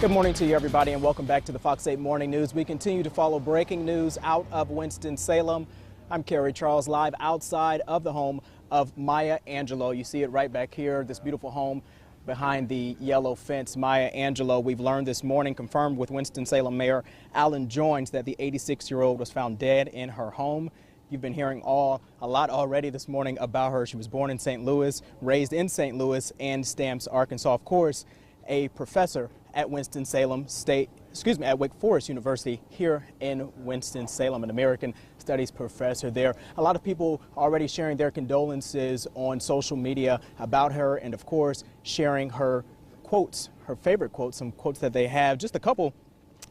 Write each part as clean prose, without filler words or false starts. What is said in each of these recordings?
Good morning to you, everybody, and welcome back to the Fox 8 Morning News. We continue to follow breaking news out of Winston-Salem. I'm Kerry Charles, live outside of the home of Maya Angelou. You see it right back here, this beautiful home behind the yellow fence. Maya Angelou, we've learned this morning, confirmed with Winston-Salem Mayor Alan Joines, that the 86-year-old was found dead in her home. You've been hearing a lot already this morning about her. She was born in St. Louis, raised in St. Louis and Stamps, Arkansas. Of course, a professor at Winston-Salem at Wake Forest University here in Winston-Salem, an American Studies professor there. A lot of people already sharing their condolences on social media about her, and of course, sharing her quotes, her favorite quotes, some quotes that they have. Just a couple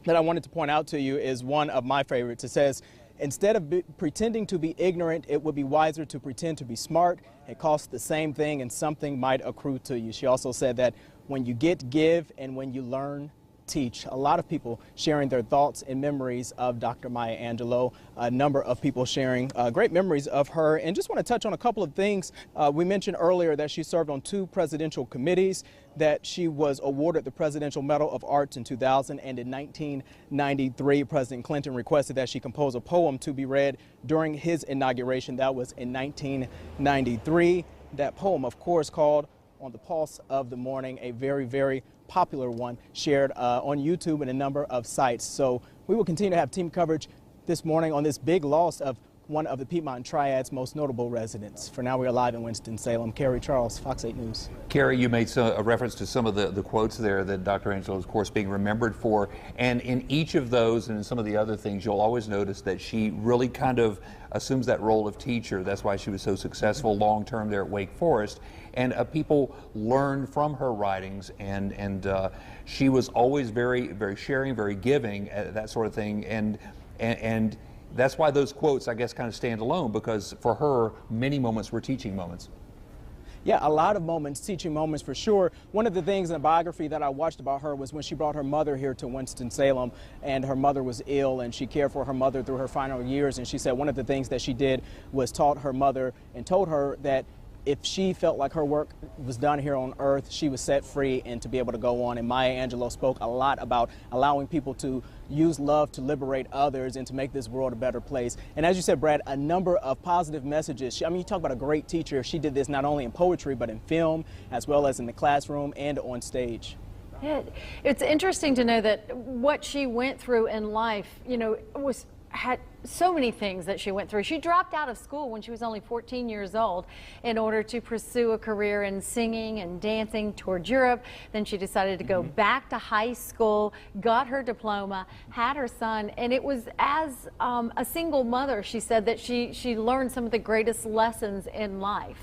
that I wanted to point out to you is one of my favorites. It says, "Instead of pretending to be ignorant, it would be wiser to pretend to be smart. It costs the same thing and something might accrue to you." She also said that when you get, give, and when you learn, teach. A lot of people sharing their thoughts and memories of Dr. Maya Angelou. A number of people sharing great memories of her. And just want to touch on a couple of things. We mentioned earlier that she served on 2 presidential committees, that she was awarded the Presidential Medal of Arts in 2000, and in 1993, President Clinton requested that she compose a poem to be read during his inauguration. That was in 1993. That poem, of course, called "On the Pulse of the Morning," a very, very popular one, shared on YouTube and a number of sites. So we will continue to have team coverage this morning on this big loss of one of the Piedmont Triad's most notable residents. For now, we are live in Winston-Salem. Kerry Charles, Fox 8 News. Kerry, you made a reference to some of the quotes there that Dr. Angelou is, of course, being remembered for. And in each of those and in some of the other things, you'll always notice that she really kind of assumes that role of teacher. That's why she was so successful long-term there at Wake Forest. And people learned from her writings, and she was always very, very sharing, very giving, that sort of thing. And that's why those quotes, I guess, kind of stand alone, because for her, many moments were teaching moments. Yeah, a lot of moments, teaching moments for sure. One of the things in the biography that I watched about her was when she brought her mother here to Winston-Salem, and her mother was ill, and she cared for her mother through her final years. And she said one of the things that she did was taught her mother and told her that if she felt like her work was done here on earth, she was set free and to be able to go on. And Maya Angelou spoke a lot about allowing people to use love to liberate others and to make this world a better place. And as you said, Brad, a number of positive messages. I mean, you talk about a great teacher. She did this not only in poetry, but in film, as well as in the classroom and on stage. It's interesting to know that what she went through in life, you know, had so many things that she went through. She dropped out of school when she was only 14 years old in order to pursue a career in singing and dancing, toured Europe. Then she decided to go back to high school, got her diploma, had her son, and it was as a single mother, she said, that she learned some of the greatest lessons in life.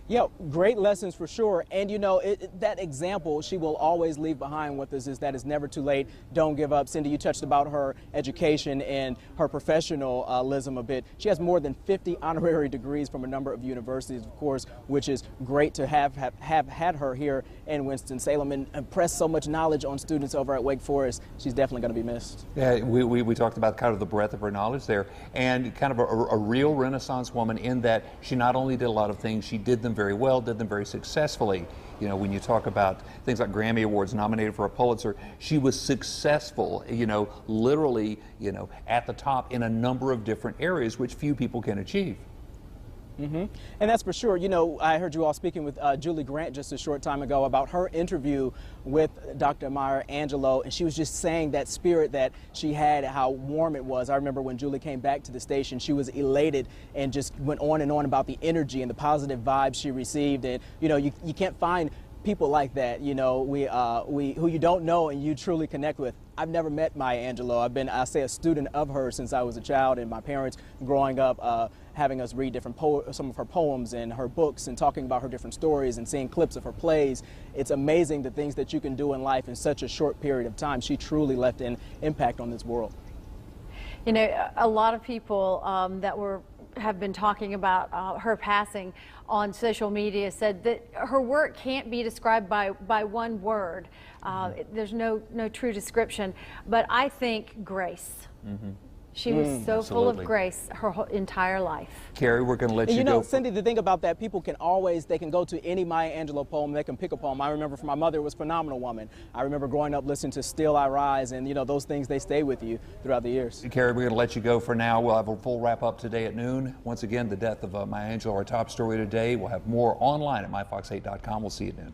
Yeah, great lessons for sure. And you know, that example she will always leave behind with us is that it's never too late. Don't give up. Cindy, you touched about her education and her professionalism a bit. She has more than 50 honorary degrees from a number of universities, of course, which is great to have had her here in Winston-Salem and impress so much knowledge on students over at Wake Forest. She's definitely going to be missed. Yeah, we talked about kind of the breadth of her knowledge there, and kind of a real Renaissance woman in that she not only did a lot of things, she did them very well, did them very successfully. You know, when you talk about things like Grammy Awards, nominated for a Pulitzer, she was successful, you know, literally, you know, at the top in a number of different areas, which few people can achieve. And that's for sure. You know, I heard you all speaking with Julie Grant just a short time ago about her interview with Dr. Maya Angelou, and she was just saying that spirit that she had, how warm it was. I remember when Julie came back to the station, she was elated and just went on and on about the energy and the positive vibes she received. And, you know, you can't find people like that, you know, who you don't know and you truly connect with. I've never met Maya Angelou. I've been, I say, a student of her since I was a child, and my parents growing up having us read some of her poems and her books and talking about her different stories and seeing clips of her plays. It's amazing the things that you can do in life in such a short period of time. She truly left an impact on this world. You know, a lot of people that have been talking about her passing on social media said that her work can't be described by one word. There's no true description, but I think grace. She was so full Absolutely. of grace her entire life. Carrie, we're going to let And you you know, go. Cindy, the thing about that, people can always, they can go to any Maya Angelou poem, they can pick a poem. I remember from my mother, it was Phenomenal Woman. I remember growing up listening to Still I Rise, and you know, those things, they stay with you throughout the years. Carrie, we're going to let you go for now. We'll have a full wrap up today at noon. Once again, the death of Maya Angelou, our top story today. We'll have more online at myfox8.com. We'll see you at noon.